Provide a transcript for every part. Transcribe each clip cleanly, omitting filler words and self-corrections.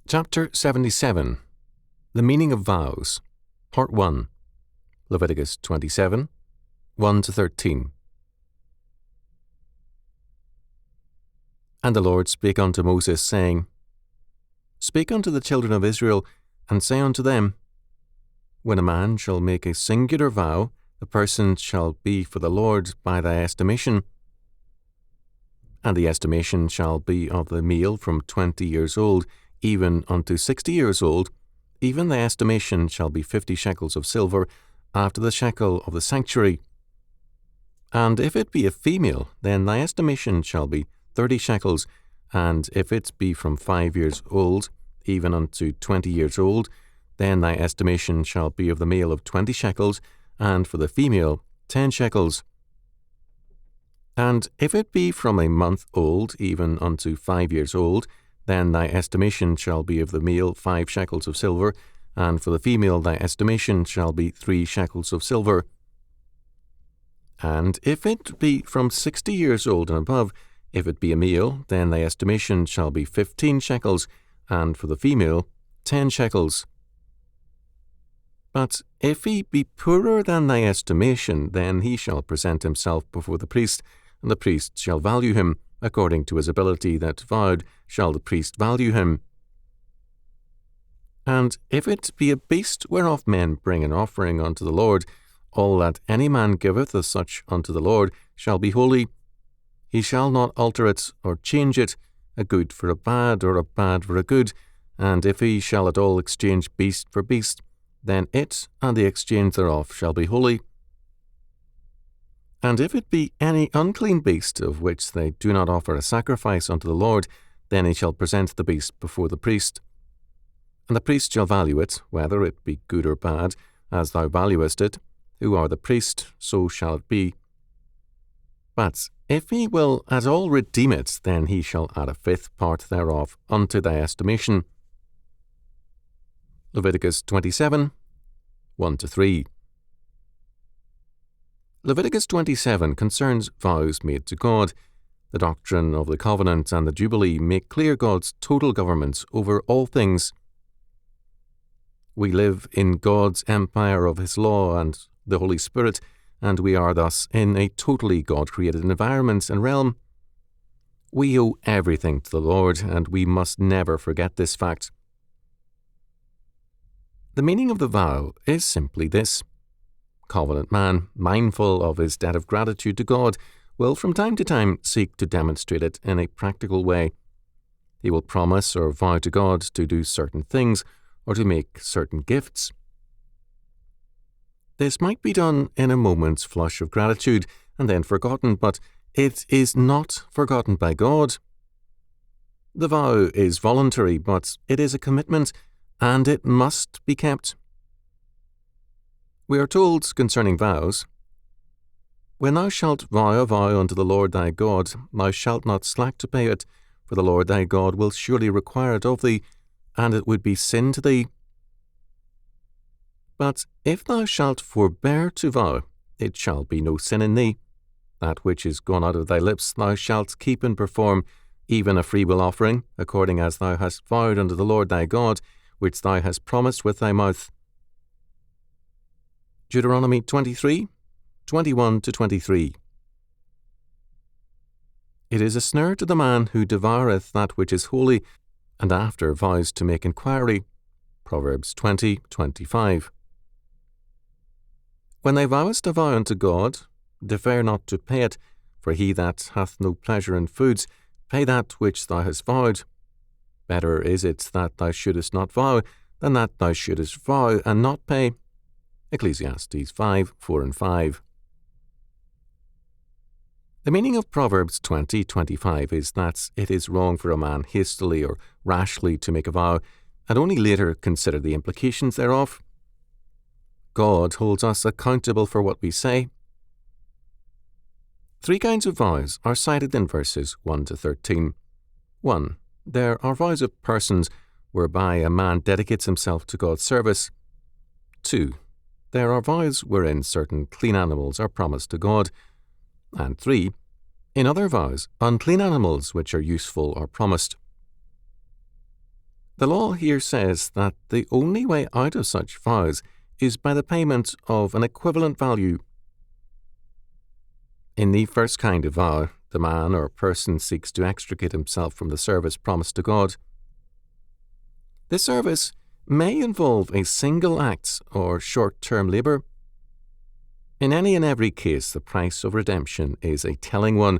Chapter 77. The Meaning of Vows. Part 1. Leviticus 27, 1-13. And the Lord spake unto Moses, saying, Speak unto the children of Israel, and say unto them, When a man shall make a singular vow, the person shall be for the Lord by thy estimation. And the estimation shall be of the male from 20 years old, even unto 60 years old. Even the estimation shall be 50 shekels of silver, after the shekel of the sanctuary. And if it be a female, then thy estimation shall be 30 shekels, and if it be from 5 years old, even unto 20 years old, then thy estimation shall be of the male of 20 shekels, and for the female 10 shekels. And if it be from a month old, even unto 5 years old, then thy estimation shall be of the male 5 shekels of silver, and for the female thy estimation shall be 3 shekels of silver. And if it be from 60 years old and above, if it be a male, then thy estimation shall be 15 shekels, and for the female 10 shekels. But if he be poorer than thy estimation, then he shall present himself before the priest, and the priest shall value him. According to his ability that vowed shall the priest value him. And if it be a beast whereof men bring an offering unto the Lord, all that any man giveth as such unto the Lord shall be holy. He shall not alter it or change it, a good for a bad, or a bad for a good. And if he shall at all exchange beast for beast, then it and the exchange thereof shall be holy. And if it be any unclean beast, of which they do not offer a sacrifice unto the Lord, then he shall present the beast before the priest. And the priest shall value it, whether it be good or bad, as thou valuest it. Who are the priest, so shall it be. But if he will at all redeem it, then he shall add a 5th part thereof unto thy estimation. Leviticus 27, 1-3. Leviticus 27 concerns vows made to God. The doctrine of the covenant and the Jubilee make clear God's total government over all things. We live in God's empire of His law and the Holy Spirit, and we are thus in a totally God-created environment and realm. We owe everything to the Lord, and we must never forget this fact. The meaning of the vow is simply this. Covenant man, mindful of his debt of gratitude to God, will from time to time seek to demonstrate it in a practical way. He will promise or vow to God to do certain things or to make certain gifts. This might be done in a moment's flush of gratitude and then forgotten, but it is not forgotten by God. The vow is voluntary, but it is a commitment, and it must be kept. We are told concerning vows, When thou shalt vow a vow unto the Lord thy God, thou shalt not slack to pay it, for the Lord thy God will surely require it of thee, and it would be sin to thee. But if thou shalt forbear to vow, it shall be no sin in thee. That which is gone out of thy lips thou shalt keep and perform, even a freewill offering, according as thou hast vowed unto the Lord thy God, which thou hast promised with thy mouth. Deuteronomy 23, 21-23. It is a snare to the man who devoureth that which is holy, and after vows to make inquiry. Proverbs 20:25. When thou vowest a vow unto God, defer not to pay it, for he that hath no pleasure in foods, pay that which thou hast vowed. Better is it that thou shouldest not vow, than that thou shouldest vow and not pay. Ecclesiastes 5:4-5. The meaning of Proverbs 20:25 is that it is wrong for a man hastily or rashly to make a vow, and only later consider the implications thereof. God holds us accountable for what we say. 3 kinds of vows are cited in verses 1-13. 1. There are vows of persons, whereby a man dedicates himself to God's service. 2. There are vows wherein certain clean animals are promised to God. And 3. In other vows, unclean animals which are useful are promised. The law here says that the only way out of such vows is by the payment of an equivalent value. In the first kind of vow, the man or person seeks to extricate himself from the service promised to God. This service may involve a single act or short-term labour. In any and every case, the price of redemption is a telling one.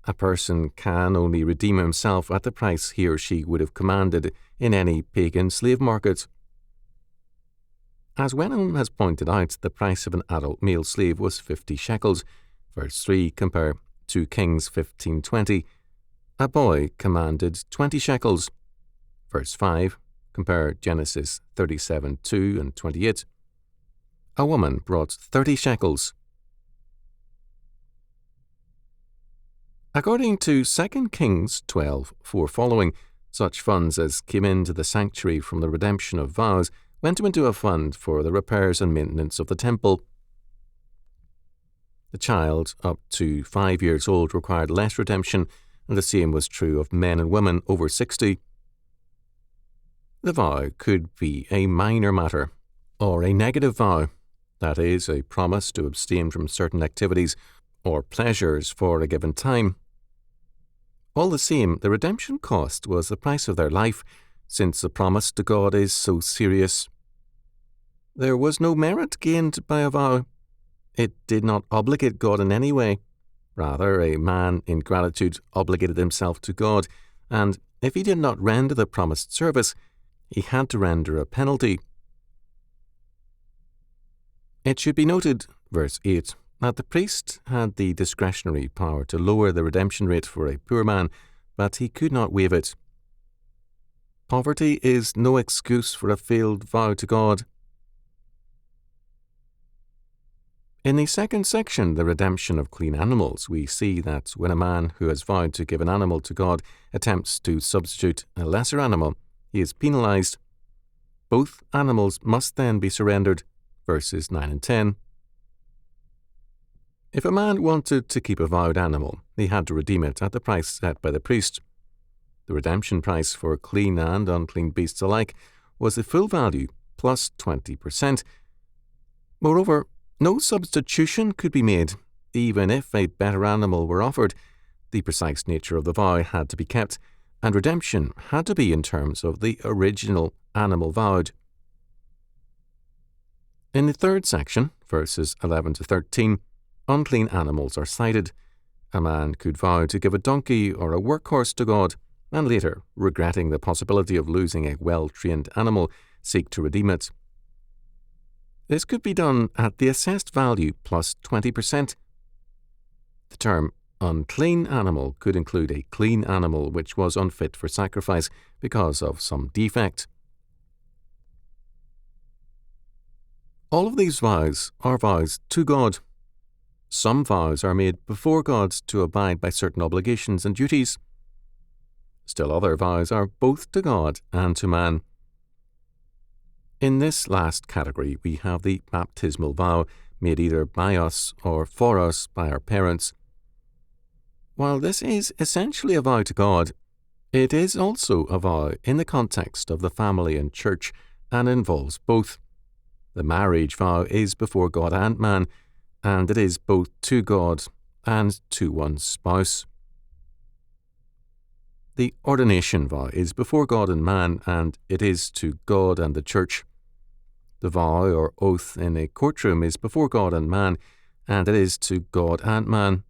A person can only redeem himself at the price he or she would have commanded in any pagan slave market. As Wenham has pointed out, the price of an adult male slave was 50 shekels, verse 3, compare 2 Kings 15:20. A boy commanded 20 shekels, verse 5, compare Genesis 37:2 and 28. A woman brought 30 shekels. According to 2 Kings 12:4 following, such funds as came into the sanctuary from the redemption of vows went into a fund for the repairs and maintenance of the temple. The child up to 5 years old required less redemption, and the same was true of men and women over 60. The vow could be a minor matter, or a negative vow, that is, a promise to abstain from certain activities or pleasures for a given time. All the same, the redemption cost was the price of their life, since the promise to God is so serious. There was no merit gained by a vow. It did not obligate God in any way. Rather, a man in gratitude obligated himself to God, and if he did not render the promised service, he had to render a penalty. It should be noted, verse 8, that the priest had the discretionary power to lower the redemption rate for a poor man, but he could not waive it. Poverty is no excuse for a failed vow to God. In the second section, the redemption of clean animals, we see that when a man who has vowed to give an animal to God attempts to substitute a lesser animal, he is penalized. Both animals must then be surrendered, verses 9 and 10. If a man wanted to keep a vowed animal, he had to redeem it at the price set by the priest. The redemption price for clean and unclean beasts alike was the full value plus 20%. Moreover, no substitution could be made, even if a better animal were offered. The precise nature of the vow had to be kept, and redemption had to be in terms of the original animal vowed. In the third section, verses 11 to 13, unclean animals are cited. A man could vow to give a donkey or a workhorse to God, and later, regretting the possibility of losing a well-trained animal, seek to redeem it. This could be done at the assessed value plus 20%. The term unclean animal could include a clean animal which was unfit for sacrifice because of some defect. All of these vows are vows to God. Some vows are made before God to abide by certain obligations and duties. Still other vows are both to God and to man. In this last category, we have the baptismal vow made either by us or for us by our parents. While this is essentially a vow to God, it is also a vow in the context of the family and church and involves both. The marriage vow is before God and man, and it is both to God and to one's spouse. The ordination vow is before God and man, and it is to God and the church. The vow or oath in a courtroom is before God and man, and it is to God and man.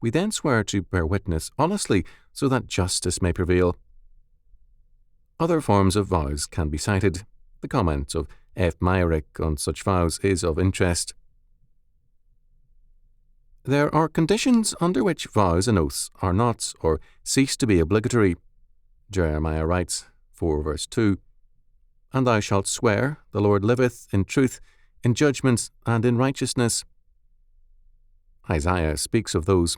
We then swear to bear witness honestly so that justice may prevail. Other forms of vows can be cited. The comment of F. Myrick on such vows is of interest. There are conditions under which vows and oaths are not or cease to be obligatory. Jeremiah writes, 4 verse 2, "And thou shalt swear, the Lord liveth, in truth, in judgment, and in righteousness." Isaiah speaks of those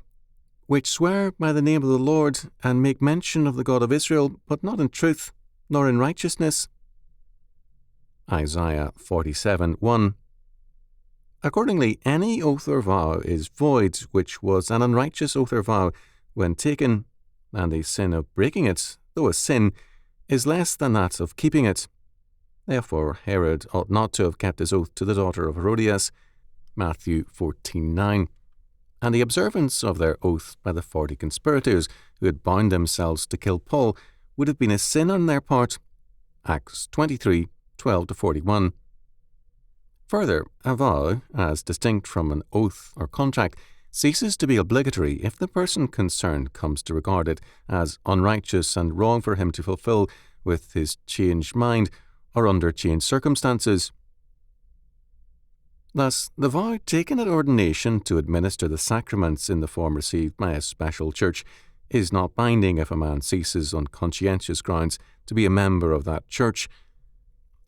which swear by the name of the Lord, and make mention of the God of Israel, but not in truth, nor in righteousness. Isaiah 47:1. Accordingly, any oath or vow is void which was an unrighteous oath or vow when taken, and the sin of breaking it, though a sin, is less than that of keeping it. Therefore Herod ought not to have kept his oath to the daughter of Herodias, Matthew 14:9, and the observance of their oath by the 40 conspirators who had bound themselves to kill Paul would have been a sin on their part, Acts 23:12-41. Further, a vow, as distinct from an oath or contract, ceases to be obligatory if the person concerned comes to regard it as unrighteous and wrong for him to fulfill with his changed mind or under changed circumstances. Thus, the vow taken at ordination to administer the sacraments in the form received by a special church is not binding if a man ceases on conscientious grounds to be a member of that church,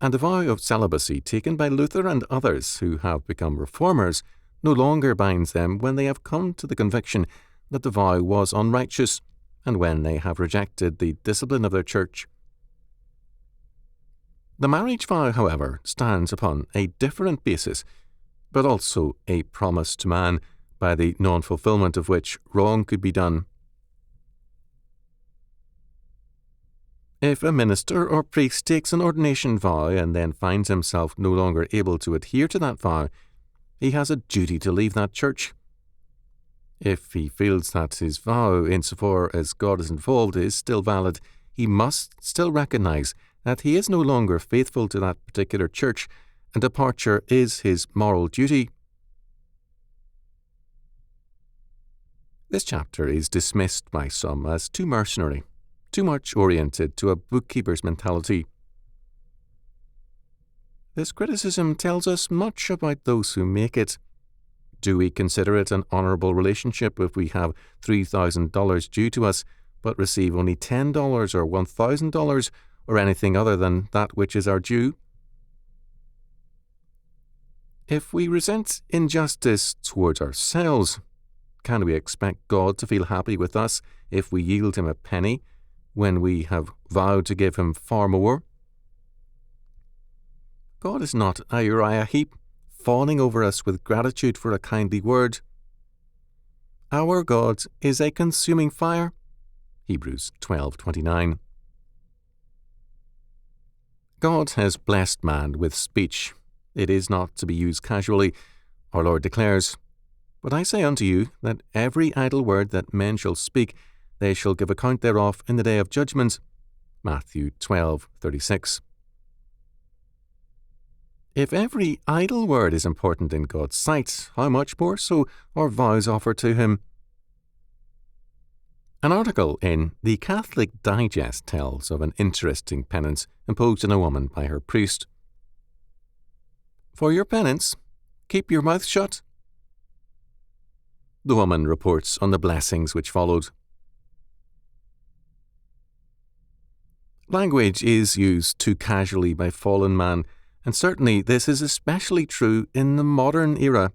and the vow of celibacy taken by Luther and others who have become reformers no longer binds them when they have come to the conviction that the vow was unrighteous and when they have rejected the discipline of their church. The marriage vow, however, stands upon a different basis, but also a promise to man, by the non-fulfillment of which wrong could be done. If a minister or priest takes an ordination vow and then finds himself no longer able to adhere to that vow, he has a duty to leave that church. If he feels that his vow, insofar as God is involved, is still valid, he must still recognize that he is no longer faithful to that particular church, and departure is his moral duty. This chapter is dismissed by some as too mercenary, too much oriented to a bookkeeper's mentality. This criticism tells us much about those who make it. Do we consider it an honourable relationship if we have $3,000 due to us, but receive only $10 or $1,000 or anything other than that which is our due? If we resent injustice towards ourselves, can we expect God to feel happy with us if we yield him a penny when we have vowed to give him far more? God is not a Uriah Heep, fawning over us with gratitude for a kindly word. Our God is a consuming fire. Hebrews 12:29. God has blessed man with speech. It is not to be used casually. Our Lord declares, "But I say unto you, that every idle word that men shall speak, they shall give account thereof in the day of judgment." Matthew 12:36. If every idle word is important in God's sight, how much more so are vows offered to him? An article in The Catholic Digest tells of an interesting penance imposed on a woman by her priest. "For your penance, keep your mouth shut." The woman reports on the blessings which followed. Language is used too casually by fallen man, and certainly this is especially true in the modern era.